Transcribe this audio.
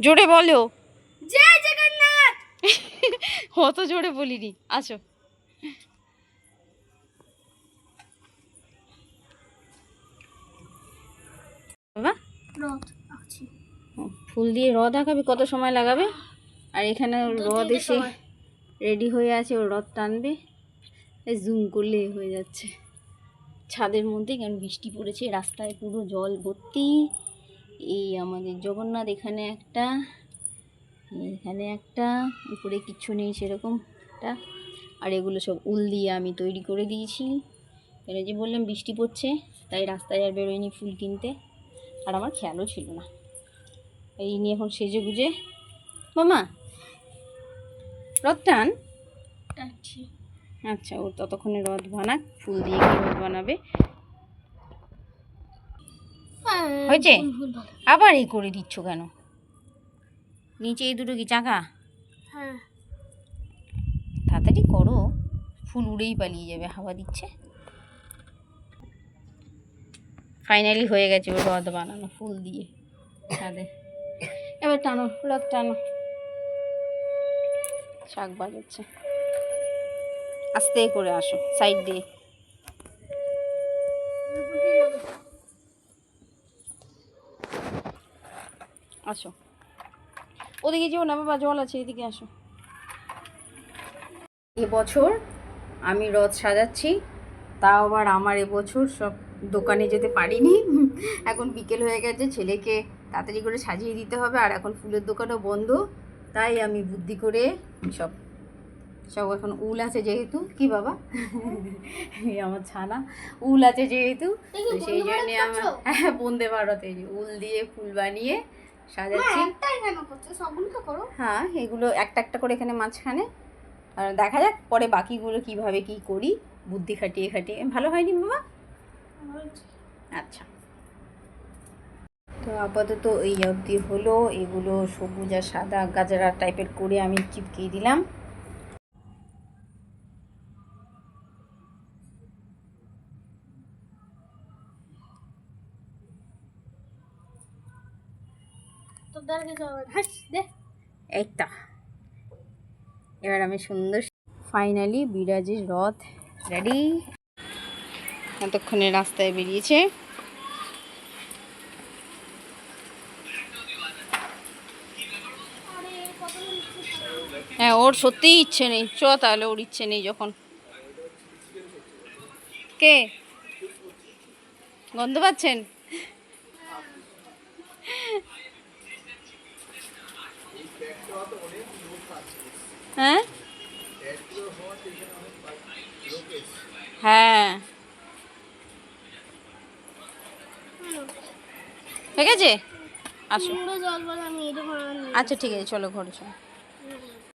জোরে বলো। জয় জগন্নাথ। অত জোরে বলিনি, আসো। বাবা রথ আঁকছি। ফুল দিয়ে রথ আঁকাবে, কত সময় লাগাবে? আর এখানে রথ এসে রেডি হয়ে আছে, ও রথ টানবে। জুম করলে হয়ে যাচ্ছে ছাদের মধ্যে, কারণ বৃষ্টি পড়েছে, রাস্তায় পুরো জল ভর্তি। এই আমাদের জগন্নাথ, এখানে একটা, এখানে একটা, উপরে কিচ্ছু নেই সেরকম একটা। আর এগুলো সব উল দিয়ে আমি তৈরি করে দিয়েছি, কেন যে বললাম বৃষ্টি পড়ছে, তাই রাস্তায় আর বেরোয়নি ফুল কিনতে, আর আমার খেয়ালও ছিল না। এই নিয়ে এখন সেজে গুজে মামা রথ টান। আচ্ছা, ও ততক্ষণে রথ বানাক, ফুল দিয়ে কীভাবে বানাবে। হয়েছে? আবার এই করে দিচ্ছ কেন? নিচে এই দুটো কি চাকা? হ্যাঁ, তাড়াতাড়ি করো, ফুল উড়েই পালিয়ে যাবে, হাওয়া দিচ্ছে। ফাইনালি হয়ে গেছে ওর রথ বানানো ফুল দিয়ে ছাদে। এবার টানো, রথ টানো। শাক বাজাচ্ছে, আস্তে করে আসো, সাইড দিয়ে। আসো, ওদিকে যেও না বাবা, জল আছে, এদিকে আসো। এবছর আমি রথ সাজাচ্ছি, তাও আবার আমার এবছর সব দোকানে যেতে পারিনি। এখন বিকেল হয়ে গেছে, ছেলেকে তাড়াতাড়ি করে সাজিয়ে দিতে হবে, আর এখন ফুলের দোকানও বন্ধ, তাই আমি বুদ্ধি করে সব সব এখন উল আছে যেহেতু, কি বাবা আমার ছানা, উল আছে যেহেতু, তো সেই জন্যে আমার, হ্যাঁ বন্দে ভারতে উল দিয়ে ফুল বানিয়ে সাজাচ্ছি। হ্যাঁ, এগুলো একটা একটা করে এখানে মাঝখানে, আর দেখা যাক পরে বাকিগুলো কিভাবে কি করি, বুদ্ধি খাটিয়ে খাটিয়ে। ভালো হয়নি বাবা? আচ্ছা, তো আপাতত এই অবধি হলো। এগুলো সবুজ আর সাদা গাজরা টাইপের করে আমি চিপকিয়ে দিলাম। এইটা এবার আমি সুন্দর, ফাইনালি বিরাজের রথ রেডি। এতক্ষণে রাস্তায় বেরিয়েছে। হ্যাঁ, ওর সত্যিই ইচ্ছে নেই, চ তাহলে, ওর ইচ্ছে নেই যখন। কে গন্ধ পাচ্ছেন? হ্যাঁ হ্যাঁ, ঠিক আছে, আসো। আচ্ছা ঠিক আছে, চলো ঘরে চলো।